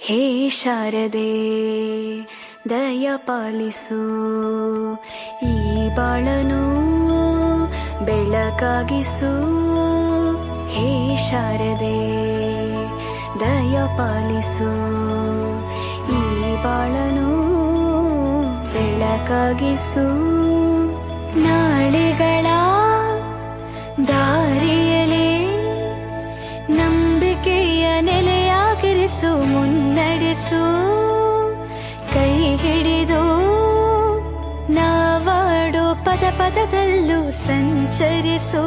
ಹೇ ಶಾರದೆ ದಯ ಪಾಲಿಸು, ಈ ಬಾಳನು ಬೆಳಕಾಗಿಸು. ಹೇ ಶಾರದೆ ದಯ ಪಾಲಿಸು, ಈ ಬಾಳನು ಬೆಳಕಾಗಿಸು. ನಾಳೆಗಳ ದಾರಿಯಲೇ ನಂಬಿಕೆಯ ನೆಲೆಯಾಗಿರಿಸು, ಮುನ್ನಡೆಸು. ಕೈ ಹಿಡಿದು ನಾವಾಡೋ ಪದ ಪದದಲ್ಲೂ ಸಂಚರಿಸು.